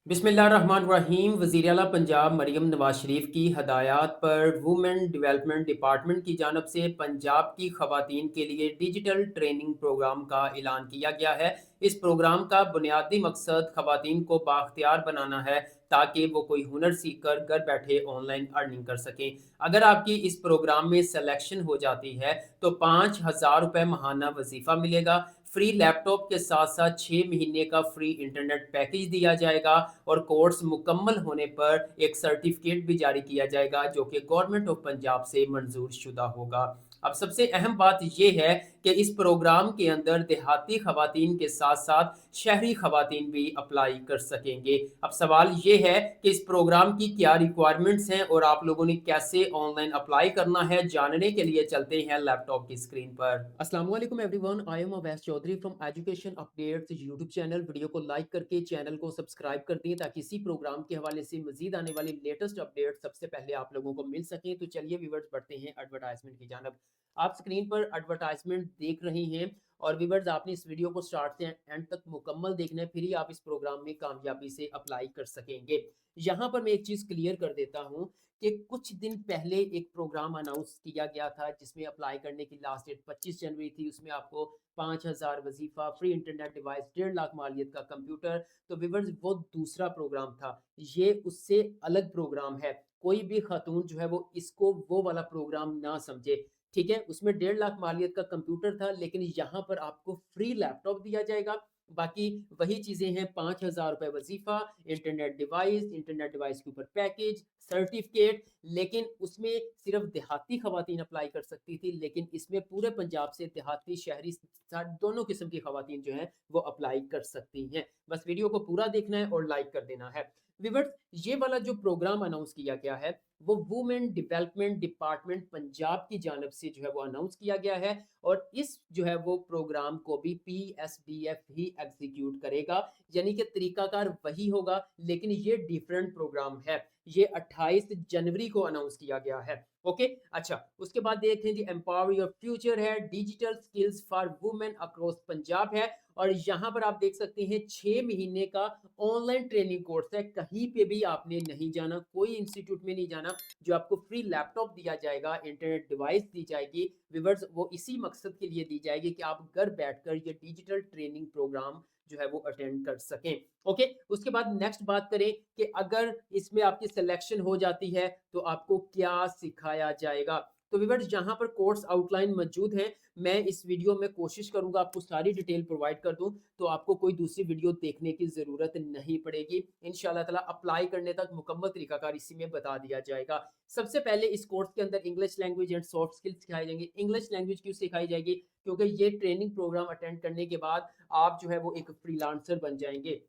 बिस्मिल्लाहिर्रहमानिर्रहीम। वज़ीर आला पंजाब मरीम नवाज शरीफ की हदायत पर वुमेन डेवलपमेंट डिपार्टमेंट की जानब से पंजाब की ख़वातीन के लिए डिजिटल ट्रेनिंग प्रोग्राम का ऐलान किया गया है। इस प्रोग्राम का बुनियादी मकसद ख़वातीन को बाख्तियार बनाना है ताकि वो कोई हुनर सीख कर घर बैठे ऑनलाइन अर्निंग कर सकें। अगर आपकी इस प्रोग्राम में सिलेक्शन हो जाती है तो 5,000 रुपये माहाना वजीफ़ा मिलेगा। फ्री लैपटॉप के साथ साथ 6 महीने का फ्री इंटरनेट पैकेज दिया जाएगा और कोर्स मुकम्मल होने पर एक सर्टिफिकेट भी जारी किया जाएगा जो कि गवर्नमेंट ऑफ पंजाब से मंजूर शुदा होगा। अब सबसे अहम बात यह है कि इस प्रोग्राम के अंदर देहाती खवातीन के साथ साथ शहरी खवातीन भी अप्लाई कर सकेंगे। अब सवाल ये है कि इस प्रोग्राम की क्या रिक्वायरमेंट्स हैं और आप लोगों ने कैसे ऑनलाइन अप्लाई करना है, जानने के लिए चलते हैं लैपटॉप की स्क्रीन पर। अस्सलाम वालेकुम everyone, I am Awais Chaudhry from education updates YouTube channel. Video को लाइक करके चैनल को सब्सक्राइब कर दें ताकि इसी प्रोग्राम के हवाले से मजीद आने वाली लेटेस्ट अपडेट सबसे पहले आप लोगों को मिल सकें। तो चलिए व्यूवर्स बढ़ते हैं एडवर्टाइजमेंट की जानब। आप स्क्रीन पर एडवर्टाइजमेंट देख रहे हैं और व्यूवर्स आपने इस वीडियो को स्टार्ट से एंड तक मुकम्मल देखना है, फिर ही आप इस प्रोग्राम में कामयाबी से अप्लाई कर सकेंगे। यहाँ पर मैं एक चीज़ क्लियर कर देता हूँ कि कुछ दिन पहले एक प्रोग्राम अनाउंस किया गया था जिसमें अप्लाई करने की लास्ट डेट 25 जनवरी थी। उसमें आपको 5,000 वजीफा, फ्री इंटरनेट डिवाइस, 1.5 लाख मालियत का कंप्यूटर। तो व्यूवर्स वो दूसरा प्रोग्राम था, ये उससे अलग प्रोग्राम है। कोई भी खातून जो है वो इसको वो वाला प्रोग्राम ना समझे। ठीक है, उसमें 1.5 लाख मालियत का कंप्यूटर था, लेकिन यहाँ पर आपको फ्री लैपटॉप दिया जाएगा। बाकी वही चीज़ें हैं, 5,000 रुपये वजीफ़ा, इंटरनेट डिवाइस के ऊपर पैकेज, सर्टिफिकेट। लेकिन उसमें सिर्फ देहाती खवातीन अप्लाई कर सकती थी, लेकिन इसमें पूरे पंजाब से देहाती, शहरी दोनों किस्म की खवातीन जो हैं वो अप्लाई कर सकती हैं। बस वीडियो को पूरा देखना है और लाइक कर देना है। विवर्स, ये वाला जो प्रोग्राम अनाउंस किया गया है वो वुमेन डेवलपमेंट डिपार्टमेंट पंजाब की जानब से जो है वो अनाउंस किया गया है और इस जो है वो प्रोग्राम को भी पीएसडीएफ ही एग्जीक्यूट करेगा। यानी कि तरीकाकार वही होगा, लेकिन ये डिफरेंट प्रोग्राम है। ये 28 जनवरी को अनाउंस किया गया है। ओके, अच्छा, उसके बाद देखें जी, एम्पावर योर फ्यूचर है, digital skills for women across Punjab है। और यहाँ पर आप देख सकते हैं 6 महीने का ऑनलाइन ट्रेनिंग कोर्स है। कहीं पे भी आपने नहीं जाना, कोई इंस्टीट्यूट में नहीं जाना। जो आपको फ्री लैपटॉप दिया जाएगा, इंटरनेट डिवाइस दी जाएगी, विवर्स वो इसी मकसद के लिए दी जाएगी कि आप घर बैठकर ये डिजिटल ट्रेनिंग प्रोग्राम जो है वो अटेंड कर सकें। ओके, उसके बाद नेक्स्ट बात करें कि अगर इसमें आपकी सिलेक्शन हो जाती है तो आपको क्या सिखाया जाएगा। तो विवर्स यहाँ पर कोर्स आउटलाइन मौजूद है। मैं इस वीडियो में कोशिश करूंगा आपको सारी डिटेल प्रोवाइड कर दूं, तो आपको कोई दूसरी वीडियो देखने की ज़रूरत नहीं पड़ेगी। इंशाल्लाह ताला अप्लाई करने तक मुकम्मल तरीकाकार इसी में बता दिया जाएगा। सबसे पहले इस कोर्स के अंदर English language and soft skills सिखाई जाएंगी। इंग्लिश लैंग्वेज क्यों सिखाई जाएगी? क्योंकि ये ट्रेनिंग प्रोग्राम अटेंड करने के बाद आप जो है वो एक फ्रीलांसर बन जाएंगे।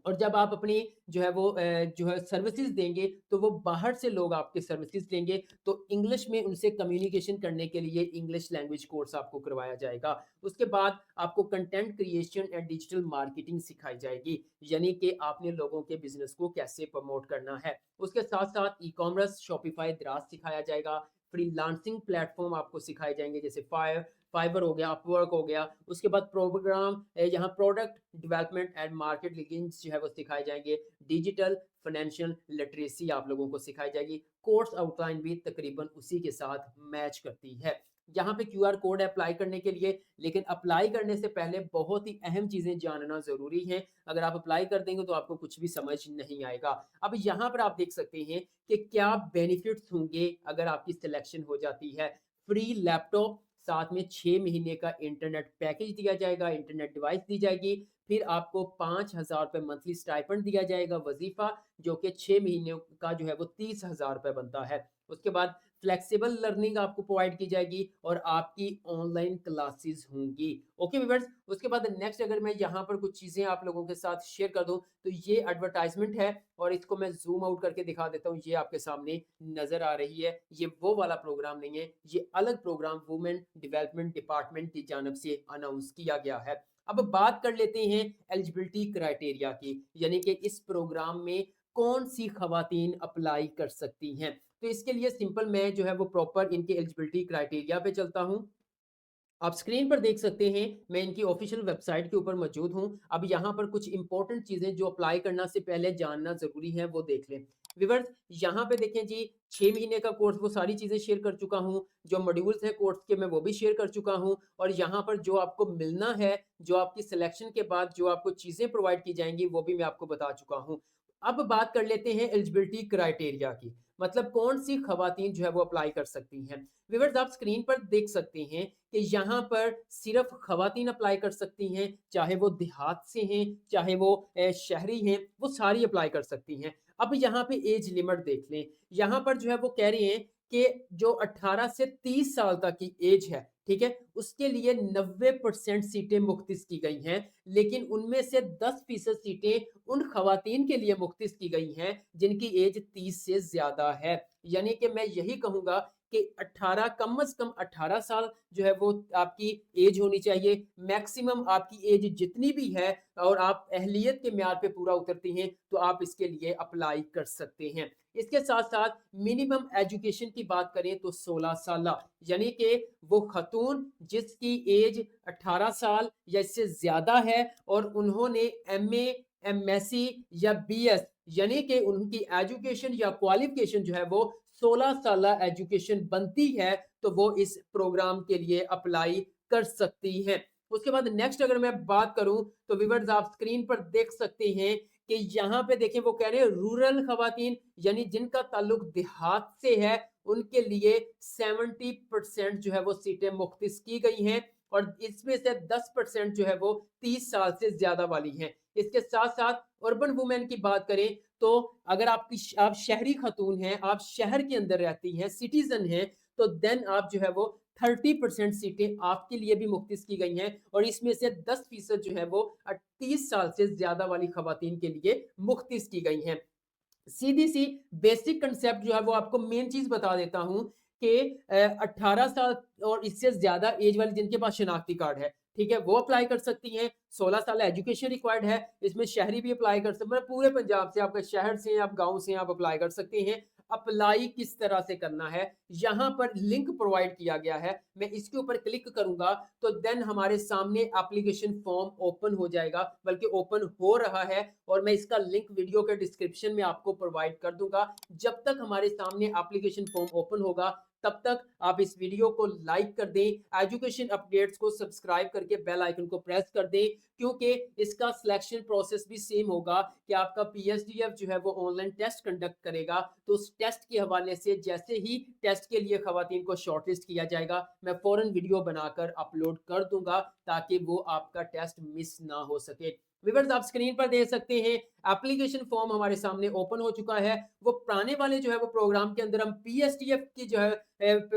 और जब आप अपनी जो है वो जो है सर्विसेज देंगे तो वो बाहर से लोग आपके सर्विसेज लेंगे। तो इंग्लिश में उनसे कम्युनिकेशन करने के लिए इंग्लिश लैंग्वेज कोर्स आपको करवाया जाएगा। उसके बाद आपको content creation and digital marketing सिखाई जाएगी, यानी कि आपने लोगों के बिजनेस को कैसे प्रमोट करना है। उसके साथ साथ ई कॉमर्स, शॉपिफाई, द्रास सिखाया जाएगा। फ्रीलांसिंग प्लेटफॉर्म आपको सिखाए जाएंगे, जैसे फाइवर हो गया, अपवर्क हो गया। उसके बाद प्रोग्राम यहाँ product development and market linking जो है वो सिखाए जाएंगे। डिजिटल फाइनेंशियल लिटरेसी आप लोगों को सिखाई जाएगी। कोर्स आउटलाइन भी तकरीबन उसी के साथ मैच करती है। यहाँ पे क्यूआर कोड है अप्लाई करने के लिए, लेकिन अप्लाई करने से पहले बहुत ही अहम चीजें जानना जरूरी है। अगर आप अप्लाई कर देंगे तो आपको कुछ भी समझ नहीं आएगा। अब यहाँ पर आप देख सकते हैं कि क्या बेनिफिट्स होंगे अगर आपकी सिलेक्शन हो जाती है। फ्री लैपटॉप, साथ में 6 महीने का इंटरनेट पैकेज दिया जाएगा, इंटरनेट डिवाइस दी जाएगी। फिर आपको 5,000 रुपये मंथली स्टाइपेंड दिया जाएगा वजीफा, जो कि 6 महीने का जो है वो 30,000 रुपये बनता है। उसके बाद फ्लेक्सिबल लर्निंग आपको प्रोवाइड की जाएगी और आपकी ऑनलाइन क्लासेस होंगी। ओके व्यूअर्स, उसके बाद नेक्स्ट अगर मैं यहाँ पर कुछ चीज़ें आप लोगों के साथ शेयर कर दूँ, तो ये एडवर्टाइजमेंट है और इसको मैं जूम आउट करके दिखा देता हूँ। ये आपके सामने नजर आ रही है। ये वो वाला प्रोग्राम नहीं है, ये अलग प्रोग्राम वुमेन डेवलपमेंट डिपार्टमेंट की जानब से अनाउंस किया गया है। अब बात कर लेते हैं एलिजिबिलिटी क्राइटेरिया की, यानी कि इस प्रोग्राम में कौन सी खवातीन अप्लाई कर सकती हैं। तो इसके लिए सिंपल मैं जो है वो प्रॉपर इनके एलिजिबिलिटी क्राइटेरिया पे चलता हूँ। आप स्क्रीन पर देख सकते हैं, मैं इनकी ऑफ़िशियल वेबसाइट के ऊपर मौजूद हूँ। अब यहाँ पर कुछ इम्पोर्टेंट चीज़ें जो अप्लाई करना से पहले जानना ज़रूरी है, वो देख लें। व्यूअर्स, यहाँ पे देखें जी, 6 महीने का कोर्स, वो सारी चीज़ें शेयर कर चुका हूँ। जो मॉड्यूल्स हैं कोर्स के, मैं वो भी शेयर कर चुका हूँ और यहाँ पर जो आपको मिलना है, जो आपकी सिलेक्शन के बाद जो आपको चीज़ें प्रोवाइड की जाएँगी, वो भी मैं आपको बता चुका हूँ। अब बात कर लेते हैं एलिजिबिलिटी क्राइटेरिया की, मतलब कौन-सी ख़वातीन जो है वो अप्लाई कर सकती हैं। व्यूअर्स, आप स्क्रीन पर देख सकते हैं कि यहाँ पर सिर्फ ख़वातीन अप्लाई कर सकती हैं, चाहे वो देहात से हैं, चाहे वो शहरी हैं, वो सारी अप्लाई कर सकती हैं। अब यहाँ पे एज लिमिट देख लें, यहाँ पर जो है वो कह रहे हैं कि जो 18 से 30 साल तक की एज है, ठीक है? उसके लिए 90% सीटें मुख्तस की गई हैं, लेकिन उनमें से 10% सीटें उन ख़वातीन के लिए मुख्तस की गई हैं, जिनकी एज 30 से ज़्यादा है। यानी कि मैं यही कहूँगा कि 18 कम से कम 18 साल जो है वो आपकी एज होनी चाहिए। मैक्सिमम आपकी एज जितनी भी है और आप अहलियत के म्यार पे पूरा उतरती हैं, तो आप इसके लिए अप्लाई कर सकते हैं। इसके साथ-साथ मिनिमम एजुकेशन की बात करें तो 16 साला, यानी कि वो ख़तून जिसकी एज 18 साल या इससे ज़्यादा है और उन्होंने एमए, एमएससी या बीएस, यानी कि उनकी एजुकेशन या क्वालिफ़िकेशन जो है वो 16 साला एजुकेशन बनती है, तो वो इस प्रोग्राम के लिए अप्लाई कर सकती हैं। उसके बाद नेक्स्ट अगर मैं बात करूँ, तो व्यूअर्स, आप स्क्रीन पर देख सकते हैं कि यहाँ पे देखें, वो कह रहे हैं रूरल ख़वातीन, यानी जिनका ताल्लुक देहात से है, उनके लिए 70% जो है वो सीटें मुख्तस की गई हैं और इसमें से 10% जो है वो 30 साल से ज़्यादा वाली हैं। इसके साथ-साथ अर्बन वुमेन की बात करें, तो अगर आप शहरी खातून हैं, आप शहर के अंदर रहती हैं, सिटीज़न हैं, तो देन आप जो है वो 30% सीटें आपके लिए भी मुख्तस की गई हैं और इसमें से 10% जो है वो 30 साल से ज़्यादा वाली खवातीन के लिए मुख्तस की गई हैं। सीधी-सी बेसिक कांसेप्ट जो है वो आपको मेन चीज़ बता देता हूँ कि 18 साल और इससे ज़्यादा एज वाली जिनके पास शनाख्ती कार्ड है, ठीक है? वो अप्लाई कर सकती हैं। 16 साल एजुकेशन रिक्वायर्ड है, इसमें शहरी भी अप्लाई कर सकते, मतलब पूरे पंजाब से, आपके शहर से, आप गाँव से आप अप्लाई कर सकते हैं। अप्लाई किस तरह से करना है, यहाँ पर लिंक प्रोवाइड किया गया है। मैं इसके ऊपर क्लिक करूँगा, तो देन हमारे सामने एप्लीकेशन फॉर्म ओपन हो जाएगा, बल्कि ओपन हो रहा है और मैं इसका लिंक वीडियो के डिस्क्रिप्शन में आपको प्रोवाइड कर दूँगा। जब तक हमारे सामने एप्लीकेशन फॉर्म ओपन होगा, तब तक आप इस वीडियो को लाइक कर दें, एजुकेशन अपडेट्स को सब्सक्राइब करके बेल आइकन को प्रेस कर दें, क्योंकि इसका सिलेक्शन प्रोसेस भी सेम होगा कि आपका पीएसडीएफ जो है वो ऑनलाइन टेस्ट कंडक्ट करेगा। तो उस टेस्ट के हवाले से जैसे ही टेस्ट के लिए खवातीन को शॉर्टलिस्ट किया जाएगा, मैं फ़ौरन वीडियो बनाकर अपलोड कर दूँगा, ताकि वो आपका टेस्ट मिस ना हो सके। व्यूअर्स, आप स्क्रीन पर देख सकते हैं, एप्लीकेशन फॉर्म हमारे सामने ओपन हो चुका है। वो पुराने वाले जो है वो प्रोग्राम के अंदर हम पीएसटीएफ की जो है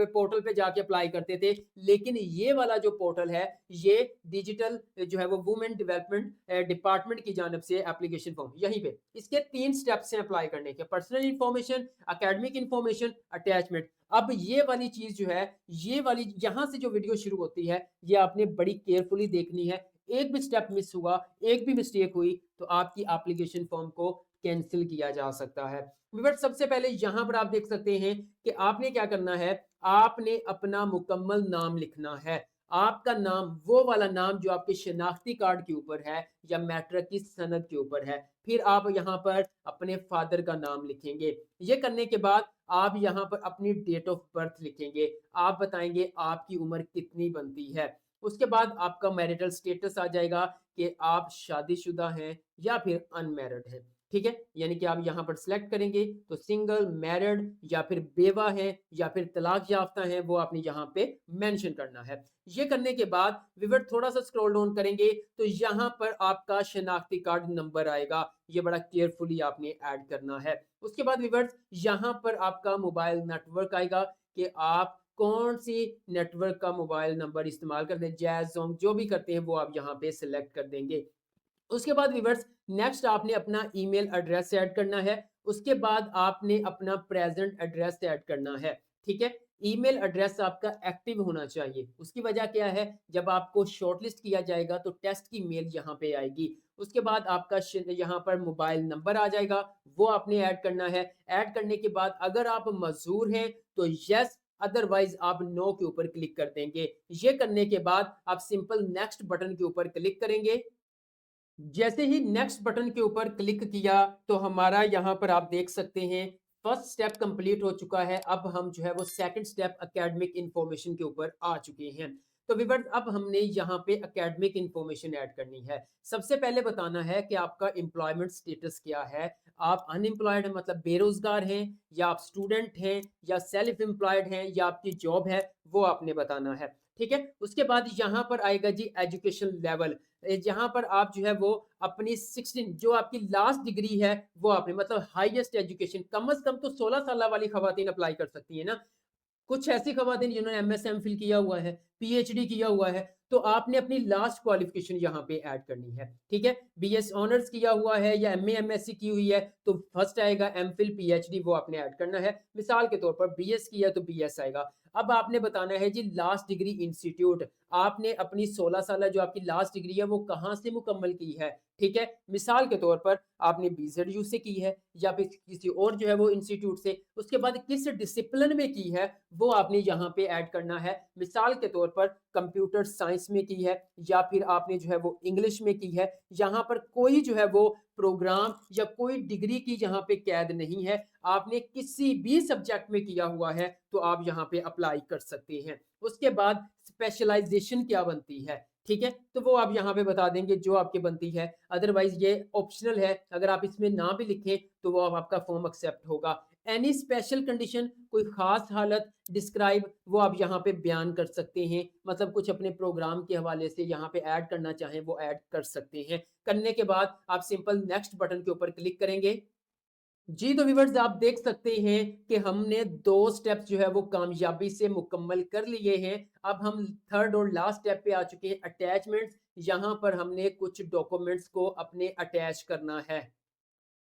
पोर्टल पे जाके अप्लाई करते थे, लेकिन ये वाला जो पोर्टल है, ये डिजिटल जो है वो वुमेन डेवलपमेंट डिपार्टमेंट की जानिब से एप्लीकेशन फॉर्म यहीं पे, इसके 3 स्टेप्स हैं अप्लाई करने के: personal information, academic information, attachment. अब ये वाली चीज़ जो है, ये वाली यहाँ से जो वीडियो शुरू होती है, ये आपने बड़ी केयरफुली देखनी है। एक भी स्टेप मिस हुआ, एक भी मिस्टेक हुई, तो आपकी एप्लीकेशन फॉर्म को कैंसल किया जा सकता है। व्यूअर्स, सबसे पहले यहाँ पर आप देख सकते हैं कि आपने क्या करना है, आपने अपना मुकम्मल नाम लिखना है। आपका नाम, वो वाला नाम जो आपके शनाख्ती कार्ड के ऊपर है या मैट्रिक की सनद के ऊपर है। फिर आप यहाँ पर अपने फादर का नाम लिखेंगे। ये करने के बाद आप यहाँ पर अपनी डेट ऑफ बर्थ लिखेंगे। आप बताएँगे आपकी उम्र कितनी बनती है। उसके बाद आपका मैरिटल स्टेटस आ जाएगा कि आप शादीशुदा हैं या फिर अनमैरिड हैं। ठीक है? यानी कि आप यहाँ पर सिलेक्ट करेंगे, तो सिंगल, मैरिड या फिर बेवा हैं या फिर तलाक याफ्ता हैं, वो आपने यहाँ पे मेंशन करना है। ये करने के बाद व्यूअर, थोड़ा-सा स्क्रॉल डाउन करेंगे, तो यहाँ पर आपका शनाख्ती कार्ड नंबर आएगा। ये बड़ा केयरफुली आपने ऐड करना है। उसके बाद व्यूअर्स, यहाँ पर आपका मोबाइल नेटवर्क आएगा कि आप कौन-सी नेटवर्क का मोबाइल नंबर इस्तेमाल करते हैं, जैज़, ज़ोंग जो भी करते हैं, वो आप यहाँ पे सिलेक्ट कर देंगे। उसके बाद व्यूअर्स, नेक्स्ट आपने अपना ईमेल एड्रेस ऐड करना है। उसके बाद आपने अपना प्रेज़ेंट एड्रेस ऐड करना है, ठीक है? ईमेल एड्रेस आपका एक्टिव होना चाहिए। उसकी वजह क्या है? जब आपको शॉर्टलिस्ट किया जाएगा, तो टेस्ट की मेल यहाँ पे आएगी। उसके बाद आपका यहाँ पर मोबाइल नंबर आ जाएगा, वो आपने ऐड करना है। ऐड करने के बाद अगर आप मज़दूर हैं, तो येस, अदरवाइज आप नो के ऊपर क्लिक कर देंगे। ये करने के बाद आप सिंपल नेक्स्ट बटन के ऊपर क्लिक करेंगे। जैसे ही नेक्स्ट बटन के ऊपर क्लिक किया तो हमारा यहाँ पर आप देख सकते हैं फर्स्ट स्टेप कंप्लीट हो चुका है। अब हम जो है वो सेकंड स्टेप एकेडमिक इंफॉर्मेशन के ऊपर आ चुके हैं। तो व्यूअर्स अब हमने यहाँ पे एकेडमिक इंफॉर्मेशन ऐड करनी है। सबसे पहले बताना है कि आपका एम्प्लॉयमेंट स्टेटस क्या है। आप अनएम्प्लॉयड हैं मतलब बेरोजगार हैं, या आप स्टूडेंट हैं, या सेल्फ एम्प्लॉयड हैं, या आपकी जॉब है, वो आपने बताना है। ठीक है, उसके बाद यहाँ पर आएगा जी एजुकेशन लेवल। जहाँ पर आप जो है वो अपनी 16 जो आपकी लास्ट डिग्री है वो आपने मतलब हाईएस्ट एजुकेशन कम से कम तो 16 साल वाली खवातीन अप्लाई कर सकती है ना। कुछ ऐसी खवातीन जिन्होंने एमएस एमफिल किया हुआ है, पीएचडी किया हुआ है, तो आपने अपनी लास्ट क्वालिफिकेशन यहाँ पे ऐड करनी है। ठीक है, बीएस ऑनर्स किया हुआ है या एमए एमएससी की हुई है तो फर्स्ट आएगा एमफिल पीएचडी, वो आपने ऐड करना है। मिसाल के तौर पर बीएस किया तो बीएस आएगा। अब आपने बताना है जी लास्ट डिग्री इंस्टीट्यूट, आपने अपनी 16 साल जो आपकी लास्ट डिग्री है वो कहाँ से मुकम्मल की है। ठीक है, मिसाल के तौर पर आपने बीजेडयू से की है या फिर किसी और जो है वो इंस्टीट्यूट से। उसके बाद किस डिसिप्लिन में की है वो आपने यहाँ पे ऐड करना है। मिसाल के तौर पर कंप्यूटर साइंस में की है या फिर आपने जो है वो इंग्लिश में की है। यहाँ पर कोई जो है वो प्रोग्राम या कोई डिग्री की यहाँ पे कैद नहीं है। आपने किसी भी सब्जेक्ट में किया हुआ है तो आप यहाँ पे अप्लाई कर सकते हैं। उसके बाद स्पेशलाइजेशन क्या बनती है, ठीक है, तो वो आप यहाँ पे बता देंगे जो आपकी बनती है। अदरवाइज ये ऑप्शनल है, अगर आप इसमें ना भी लिखें तो वो आपका फॉर्म एक्सेप्ट होगा। एनी स्पेशल कंडीशन, कोई खास हालत डिस्क्राइब, वो आप यहाँ पे बयान कर सकते हैं। मतलब कुछ अपने प्रोग्राम के हवाले से यहाँ पे ऐड करना चाहें वो ऐड कर सकते हैं। करने के बाद आप सिंपल नेक्स्ट बटन के ऊपर क्लिक करेंगे। जी, तो व्यूअर्स आप देख सकते हैं कि हमने 2 स्टेप्स जो है वो कामयाबी से मुकम्मल कर लिए हैं। अब हम थर्ड और लास्ट स्टेप पे आ चुके हैं अटैचमेंट्स। यहाँ पर हमने कुछ डॉक्यूमेंट्स को अपने अटैच करना है।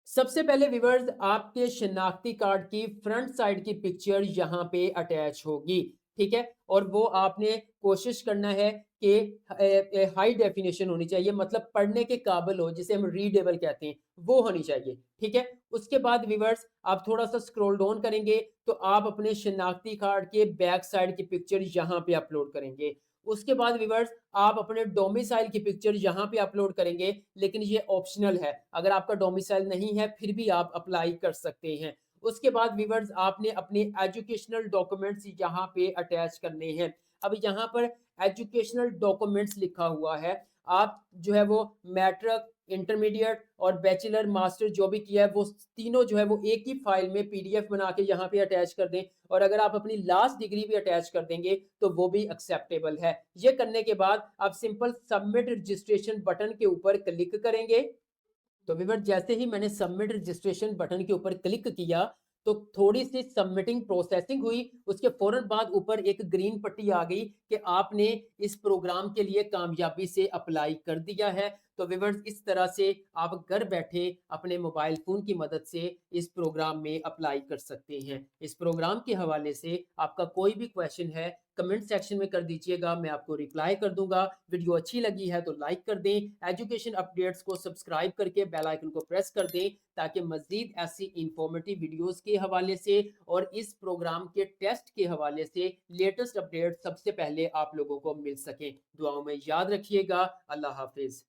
सबसे पहले व्यूअर्स आपके शनाख्ती कार्ड की फ्रंट साइड की पिक्चर यहाँ पे अटैच होगी। ठीक है, और वो आपने कोशिश करना है कि हाई डेफिनेशन होनी चाहिए, मतलब पढ़ने के काबिल हो, जिसे हम रीडेबल कहते हैं, वो होनी चाहिए। ठीक है, उसके बाद व्यूअर्स आप थोड़ा सा स्क्रॉल डाउन करेंगे तो आप अपने शनाख्ती कार्ड के बैक साइड की पिक्चर यहाँ पे अपलोड करेंगे। उसके बाद व्यूअर्स आप अपने डोमिसाइल की पिक्चर यहाँ पे अपलोड करेंगे, लेकिन ये ऑप्शनल है। अगर आपका डोमिसाइल नहीं है फिर भी आप अप्लाई कर सकते हैं। उसके बाद व्यूअर्स आपने अपने एजुकेशनल डॉक्यूमेंट्स यहाँ पे अटैच करने हैं। अब यहाँ पर एजुकेशनल डॉक्यूमेंट्स लिखा हुआ है। आप जो है वो मैट्रिक, इंटरमीडिएट और बैचलर मास्टर जो भी किया है वो तीनों जो है वो एक ही फाइल में पीडीएफ बना के यहाँ पे अटैच कर दें। और अगर आप अपनी लास्ट डिग्री भी अटैच कर देंगे तो वो भी एक्सेप्टेबल है। ये करने के बाद आप सिंपल सबमिट रजिस्ट्रेशन बटन के ऊपर क्लिक करेंगे। तो व्यूअर जैसे ही मैंने सबमिट रजिस्ट्रेशन बटन के ऊपर क्लिक किया तो थोड़ी सी सबमिटिंग प्रोसेसिंग हुई। उसके फौरन बाद ऊपर एक ग्रीन पट्टी आ गई कि आपने इस प्रोग्राम के लिए कामयाबी से अप्लाई कर दिया है। तो व्यूअर्स इस तरह से आप घर बैठे अपने मोबाइल फ़ोन की मदद से इस प्रोग्राम में अप्लाई कर सकते हैं। इस प्रोग्राम के हवाले से आपका कोई भी क्वेश्चन है कमेंट सेक्शन में कर दीजिएगा, मैं आपको रिप्लाई कर दूंगा। वीडियो अच्छी लगी है तो लाइक कर दें। एजुकेशन अपडेट्स को सब्सक्राइब करके बेल आइकन को प्रेस कर दें ताकि मजीद ऐसी इंफॉर्मेटिव वीडियोस के हवाले से और इस प्रोग्राम के टेस्ट के हवाले से लेटेस्ट अपडेट सबसे पहले आप लोगों को मिल सकें। दुआओं में याद रखिएगा। अल्लाह हाफिज।